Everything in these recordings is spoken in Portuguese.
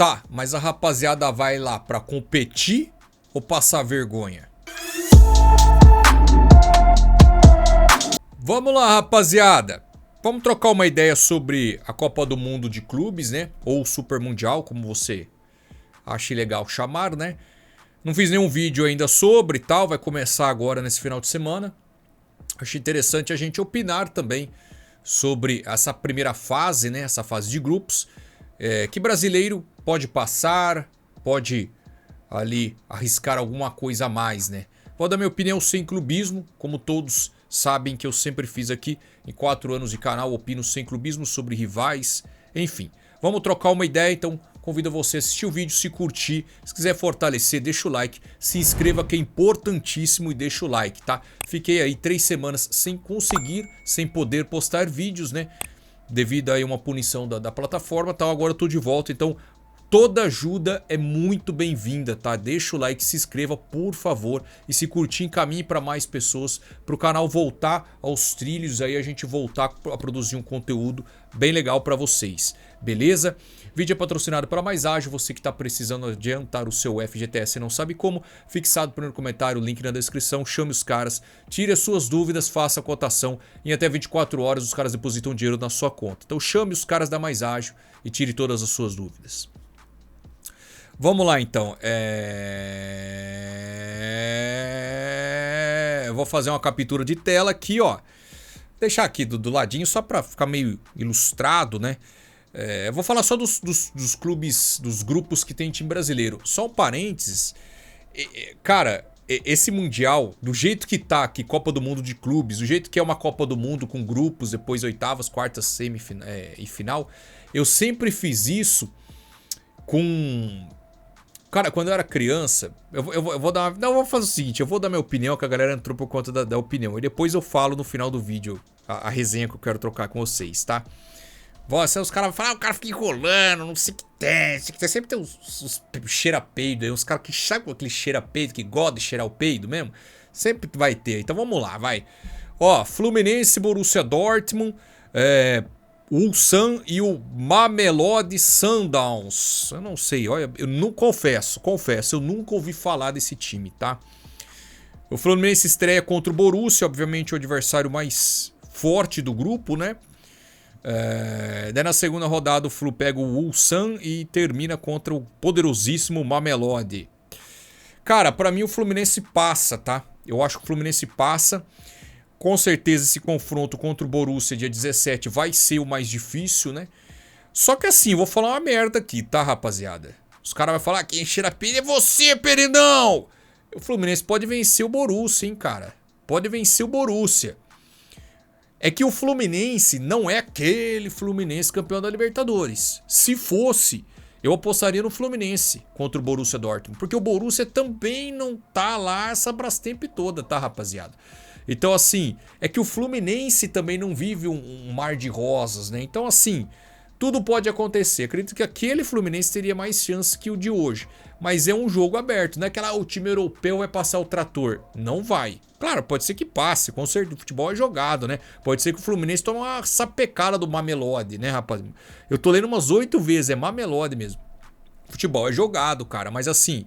Tá, mas a rapaziada vai lá pra competir ou passar vergonha? Vamos lá, rapaziada. Vamos trocar uma ideia sobre a Copa do Mundo de Clubes, né? Ou Super Mundial, como você acha legal chamar, né? Não fiz nenhum vídeo ainda sobre e tal, vai começar agora nesse final de semana. Achei interessante a gente opinar também sobre essa primeira fase, né? Essa fase de grupos. Que brasileiro pode passar, pode ali arriscar alguma coisa a mais, né? Vou dar minha opinião sem clubismo, como todos sabem que eu sempre fiz aqui em 4 anos de canal, opino sem clubismo sobre rivais, enfim. Vamos trocar uma ideia, então convido você a assistir o vídeo, se curtir, se quiser fortalecer, deixa o like, se inscreva que é importantíssimo e deixa o like, tá? Fiquei aí 3 semanas sem poder postar vídeos, né? Devido aí a uma punição da plataforma, tal. Agora eu tô de volta, então toda ajuda é muito bem-vinda, tá? Deixa o like, se inscreva, por favor. E se curtir, encaminhe para mais pessoas, para o canal voltar aos trilhos, aí a gente voltar a produzir um conteúdo bem legal para vocês, beleza? Vídeo é patrocinado pela Mais Ágil, você que está precisando adiantar o seu FGTS e não sabe como, fixado no primeiro comentário, link na descrição, chame os caras, tire as suas dúvidas, faça a cotação, em até 24 horas os caras depositam dinheiro na sua conta. Então chame os caras da Mais Ágil e tire todas as suas dúvidas. Vamos lá então, eu vou fazer uma captura de tela aqui, ó. Deixar aqui do ladinho só para ficar meio ilustrado, né? Eu vou falar só dos clubes, dos grupos que tem time brasileiro. Só um parênteses, cara, esse Mundial, do jeito que tá aqui, Copa do Mundo de Clubes, do jeito que é uma Copa do Mundo com grupos, depois oitavas, quartas, semifinal e final, eu sempre fiz isso com... Cara, quando eu era criança, eu vou dar... Não, eu vou fazer o seguinte, eu vou dar minha opinião, que a galera entrou por conta da opinião. E depois eu falo no final do vídeo a resenha que eu quero trocar com vocês, tá? Os caras vão falar, o cara fica enrolando, não sei o que tem. Sempre tem uns cheira-peido aí, uns caras que sabem aquele cheira-peido, que gosta de cheirar o peido mesmo. Sempre vai ter. Então vamos lá, vai. Ó, Fluminense, Borussia Dortmund, Ulsan e o Mamelodi Sundowns. Eu não sei, olha, eu não confesso, eu nunca ouvi falar desse time, tá? O Fluminense estreia contra o Borussia, obviamente o adversário mais forte do grupo, né? Daí na segunda rodada o Flu pega o Ulsan e termina contra o poderosíssimo Mamelodi. Cara, pra mim o Fluminense passa, tá? Eu acho que o Fluminense passa. Com certeza esse confronto contra o Borussia dia 17 vai ser o mais difícil, né? Só que assim, eu vou falar uma merda aqui, tá, rapaziada? Os caras vão falar que encher a pena é você, Peridão! O Fluminense pode vencer o Borussia, hein, cara? Pode vencer o Borussia. É que o Fluminense não é aquele Fluminense campeão da Libertadores. Se fosse, eu apostaria no Fluminense contra o Borussia Dortmund. Porque o Borussia também não tá lá essa Brastemp toda, tá, rapaziada? Então, assim, é que o Fluminense também não vive um mar de rosas, né? Então, assim, tudo pode acontecer. Acredito que aquele Fluminense teria mais chance que o de hoje. Mas é um jogo aberto, não é que o time europeu vai passar o trator. Não vai. Claro, pode ser que passe, com certeza, o futebol é jogado, né? Pode ser que o Fluminense tome uma sapecada do Mamelodi, né, rapaz? Eu tô lendo umas 8 vezes, é Mamelodi mesmo. Futebol é jogado, cara, mas assim,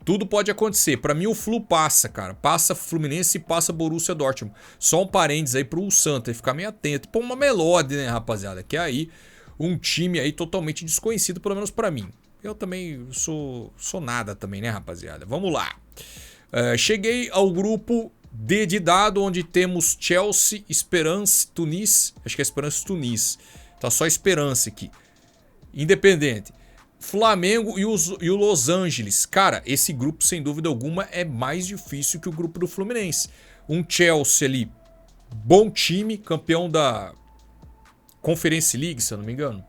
tudo pode acontecer. Pra mim o Flu passa, cara. Passa Fluminense e passa Borussia Dortmund. Só um parênteses aí pro Santa, ficar meio atento. Pô, uma Mamelodi, né, rapaziada? Que é aí um time aí totalmente desconhecido, pelo menos pra mim. Eu também sou nada também, né, rapaziada? Vamos lá. Cheguei ao grupo D de dado, onde temos Chelsea, Esperance, Tunis. Acho que é Esperance Tunis. Tá só Esperance aqui. Independente. Flamengo e o Los Angeles. Cara, esse grupo, sem dúvida alguma, é mais difícil que o grupo do Fluminense. Um Chelsea ali, bom time, campeão da Conference League, se eu não me engano.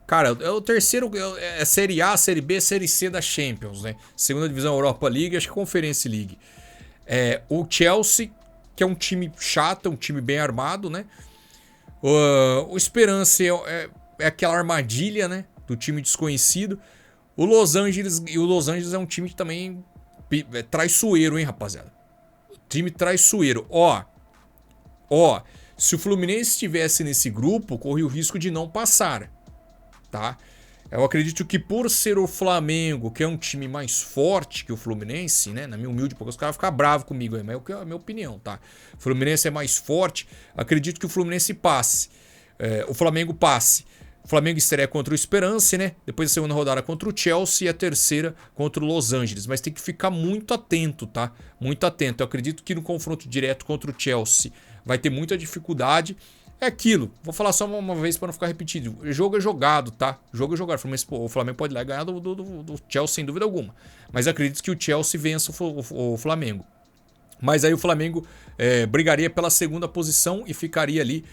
Cara, é o terceiro, é Série A, Série B, Série C da Champions, né? Segunda divisão Europa League, acho que Conference League. O Chelsea, que é um time chato, um time bem armado, né? O Esperance é aquela armadilha, né? Do time desconhecido. O Los Angeles é um time que também é traiçoeiro, hein, rapaziada? Time traiçoeiro. Ó, se o Fluminense estivesse nesse grupo, corre o risco de não passar, tá? Eu acredito que por ser o Flamengo, que é um time mais forte que o Fluminense, né? Na minha humilde, porque os caras vão ficar bravos comigo aí, mas é a minha opinião, tá? O Fluminense é mais forte, acredito que o Fluminense passe. O Flamengo passe. O Flamengo estreia contra o Esperance, né? Depois a segunda rodada contra o Chelsea e a terceira contra o Los Angeles. Mas tem que ficar muito atento, tá? Muito atento. Eu acredito que no confronto direto contra o Chelsea vai ter muita dificuldade. É aquilo. Vou falar só uma vez para não ficar repetido. O jogo é jogado, tá? O jogo é jogado. O Flamengo pode ir lá e ganhar do Chelsea sem dúvida alguma. Mas acredito que o Chelsea vença o Flamengo. Mas aí o Flamengo brigaria pela segunda posição e ficaria ali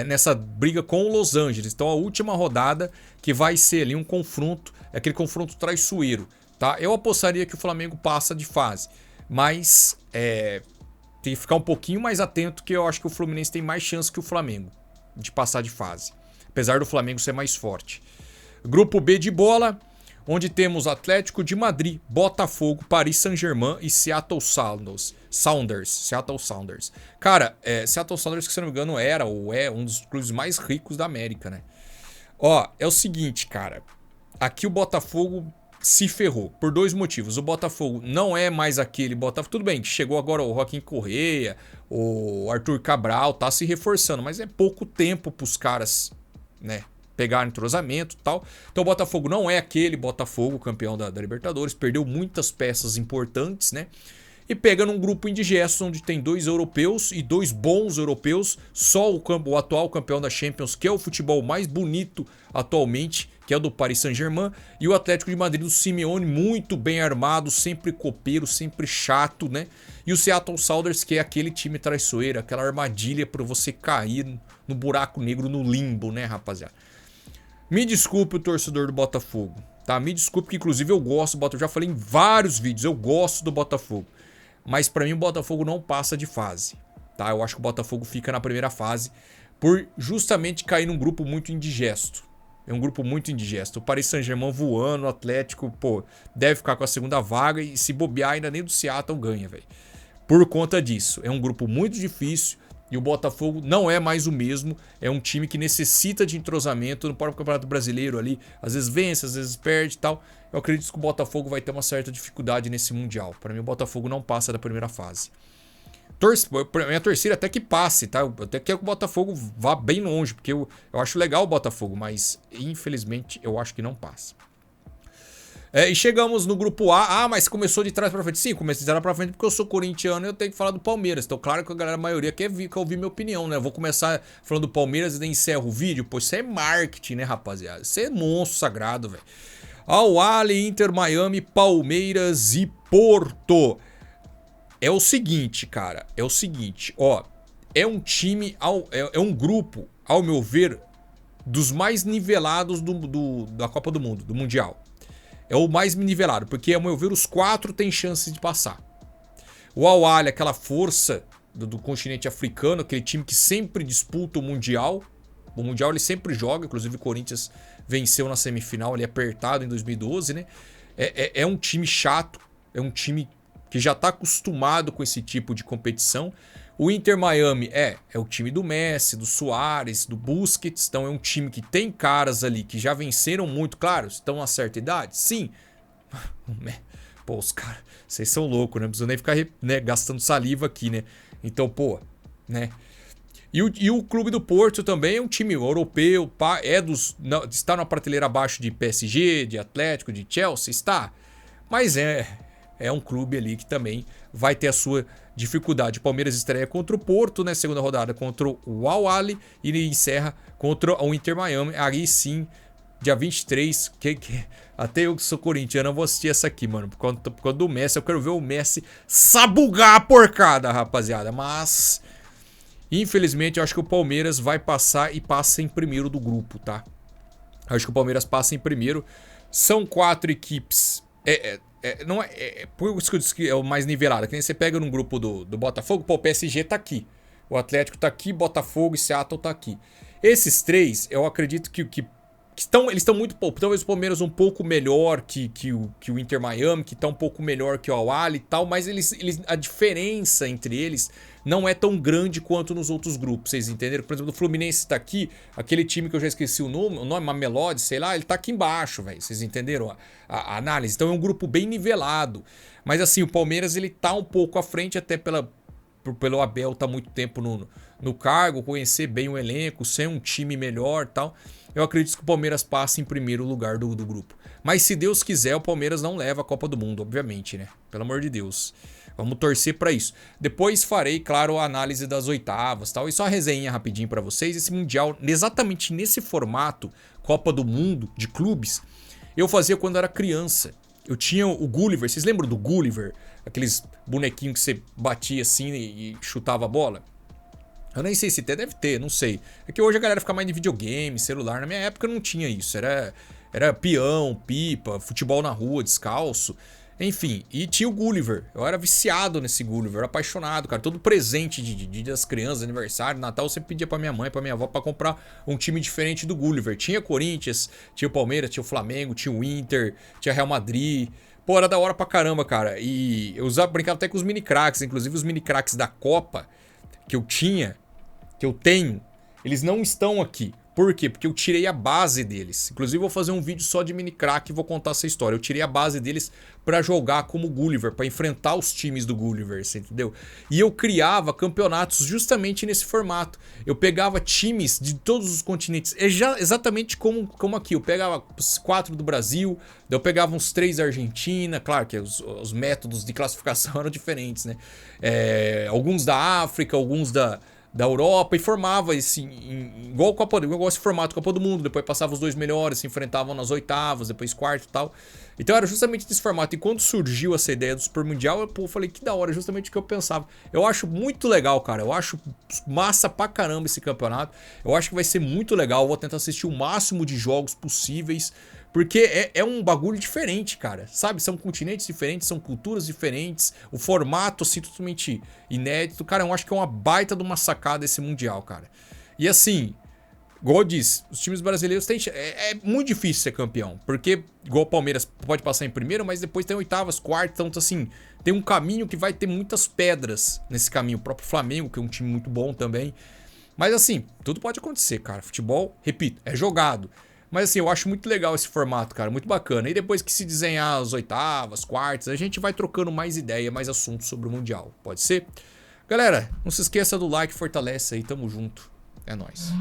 nessa briga com o Los Angeles. Então a última rodada que vai ser ali um confronto, aquele confronto traiçoeiro, tá? Eu apostaria que o Flamengo passa de fase, mas tem que ficar um pouquinho mais atento, que eu acho que o Fluminense tem mais chance que o Flamengo de passar de fase, apesar do Flamengo ser mais forte. Grupo B de bola, onde temos Atlético de Madrid, Botafogo, Paris Saint-Germain e Seattle Sounders. Seattle Sounders. Cara, Seattle Sounders, que se não me engano era ou é um dos clubes mais ricos da América, né? Ó, é o seguinte, cara. Aqui o Botafogo se ferrou por dois motivos. O Botafogo não é mais aquele Botafogo. Tudo bem que chegou agora o Joaquim Correa, o Arthur Cabral, tá se reforçando, mas é pouco tempo pros caras, né, pegar entrosamento e tal. Então o Botafogo não é aquele Botafogo campeão da Libertadores, perdeu muitas peças importantes, né? E pega num grupo indigesto onde tem 2 europeus e 2 bons europeus, só o atual campeão da Champions, que é o futebol mais bonito atualmente, que é o do Paris Saint-Germain, e o Atlético de Madrid do Simeone, muito bem armado, sempre copeiro, sempre chato, né? E o Seattle Sounders, que é aquele time traiçoeiro, aquela armadilha para você cair no buraco negro, no limbo, né, rapaziada? Me desculpe o torcedor do Botafogo, tá? Me desculpe que inclusive eu gosto do Botafogo, já falei em vários vídeos, eu gosto do Botafogo. Mas pra mim o Botafogo não passa de fase, tá? Eu acho que o Botafogo fica na primeira fase por justamente cair num grupo muito indigesto. É um grupo muito indigesto. O Paris Saint-Germain voando, o Atlético, pô, deve ficar com a segunda vaga e se bobear ainda nem do Seattle ganha, velho. Por conta disso, é um grupo muito difícil e o Botafogo não é mais o mesmo. É um time que necessita de entrosamento no próprio Campeonato Brasileiro ali. Às vezes vence, às vezes perde e tal. Eu acredito que o Botafogo vai ter uma certa dificuldade nesse Mundial. Para mim, o Botafogo não passa da primeira fase. Minha torcida até que passe, tá? Eu até quero que o Botafogo vá bem longe, porque eu acho legal o Botafogo, mas infelizmente eu acho que não passa. E chegamos no grupo A. Ah, mas começou de trás pra frente. Sim, comecei de trás pra frente porque eu sou corintiano e eu tenho que falar do Palmeiras. Então, claro que a maioria quer ouvir minha opinião, né? Eu vou começar falando do Palmeiras e daí encerro o vídeo. Pô, isso é marketing, né, rapaziada? Isso é monstro sagrado, velho. Al-Ahly, Inter, Miami, Palmeiras e Porto. É o seguinte, cara. É o seguinte, ó. É um time, é um grupo, ao meu ver, dos mais nivelados da Copa do Mundo, do Mundial. É o mais nivelado, porque, ao meu ver, os 4 têm chance de passar. O Al-Ahly, aquela força do continente africano, aquele time que sempre disputa o Mundial. O Mundial ele sempre joga, inclusive o Corinthians venceu na semifinal ali apertado em 2012, né? É um time chato, é um time que já está acostumado com esse tipo de competição. O Inter Miami é o time do Messi, do Suárez, do Busquets. Então é um time que tem caras ali que já venceram muito. Claro, estão a certa idade? Sim. Pô, os caras, vocês são loucos, né? Não preciso nem ficar gastando saliva aqui, né? Então, pô, né? E o Clube do Porto também é um time europeu, está na prateleira abaixo de PSG, de Atlético, de Chelsea, está. Mas é um clube ali que também vai ter a sua dificuldade. O Palmeiras estreia contra o Porto, né? Segunda rodada contra o Al-Ahly e encerra contra o Inter Miami. Aí sim, dia 23, até eu que sou corintiano, eu vou assistir essa aqui, mano. Por conta do Messi, eu quero ver o Messi sabugar a porcada, rapaziada. Mas, infelizmente, eu acho que o Palmeiras vai passar e passa em primeiro do grupo, tá? Eu acho que o Palmeiras passa em primeiro. São 4 equipes. Não por isso que eu disse que é o mais nivelado. Que nem você pega num grupo do Botafogo, pô, o PSG tá aqui. O Atlético tá aqui, Botafogo e Seattle tá aqui. Esses 3, eu acredito que eles estão muito pouco. Talvez o Palmeiras um pouco melhor que o Inter Miami, que tá um pouco melhor que o Al-Ahly e tal, mas a diferença entre eles não é tão grande quanto nos outros grupos, vocês entenderam? Por exemplo, o Fluminense tá aqui, aquele time que eu já esqueci o nome Mamelodi, sei lá, ele tá aqui embaixo, velho. Vocês entenderam a análise? Então é um grupo bem nivelado. Mas assim, o Palmeiras ele tá um pouco à frente, até pelo Abel tá muito tempo no cargo, conhecer bem o elenco, ser um time melhor e tal. Eu acredito que o Palmeiras passe em primeiro lugar do grupo. Mas se Deus quiser, o Palmeiras não leva a Copa do Mundo, obviamente, né? Pelo amor de Deus. Vamos torcer pra isso. Depois farei, claro, a análise das oitavas e tal. E só a resenha rapidinho pra vocês. Esse Mundial, exatamente nesse formato, Copa do Mundo, de clubes, eu fazia quando era criança. Eu tinha o Gulliver, vocês lembram do Gulliver? Aqueles bonequinhos que você batia assim e chutava a bola? Eu nem sei se tem, deve ter, não sei. É que hoje a galera fica mais de videogame, celular. Na minha época não tinha isso. Era peão, pipa, futebol na rua, descalço. Enfim, e tinha o Gulliver. Eu era viciado nesse Gulliver, eu era apaixonado, cara. Todo presente de Dia das Crianças, aniversário, Natal, eu sempre pedia pra minha mãe, pra minha avó, pra comprar um time diferente do Gulliver. Tinha Corinthians, tinha o Palmeiras, tinha o Flamengo, tinha o Inter, tinha Real Madrid. Pô, era da hora pra caramba, cara. E eu brincava até com os mini craques, inclusive os mini craques da Copa que eu tenho, eles não estão aqui. Por quê? Porque eu tirei a base deles. Inclusive, eu vou fazer um vídeo só de mini crack e vou contar essa história. Eu tirei a base deles pra jogar como Gulliver, pra enfrentar os times do Gulliver, você entendeu? E eu criava campeonatos justamente nesse formato. Eu pegava times de todos os continentes. Exatamente como aqui. Eu pegava os 4 do Brasil, daí eu pegava uns 3 da Argentina. Claro que os métodos de classificação eram diferentes, né? Alguns da África, alguns da Europa, e formava igual esse formato Copa do Mundo. Depois passava os 2 melhores, se enfrentavam nas oitavas, depois quarto e tal. Então era justamente desse formato. E quando surgiu essa ideia do Super Mundial, eu falei que da hora, justamente o que eu pensava. Eu acho muito legal, cara. Eu acho massa pra caramba esse campeonato. Eu acho que vai ser muito legal. Eu vou tentar assistir o máximo de jogos possíveis. Porque é um bagulho diferente, cara. Sabe? São continentes diferentes, são culturas diferentes. O formato, assim, totalmente inédito. Cara, eu acho que é uma baita de uma sacada esse Mundial, cara. E assim, igual eu disse, os times brasileiros têm... É muito difícil ser campeão. Porque, igual o Palmeiras pode passar em primeiro, mas depois tem oitavas, quartas. Então, assim, tem um caminho que vai ter muitas pedras nesse caminho. O próprio Flamengo, que é um time muito bom também. Mas assim, tudo pode acontecer, cara. Futebol, repito, é jogado. Mas assim, eu acho muito legal esse formato, cara, muito bacana. E depois que se desenhar as oitavas, quartas, a gente vai trocando mais ideia, mais assuntos sobre o Mundial. Pode ser? Galera, não se esqueça do like, fortalece aí, tamo junto. É nóis.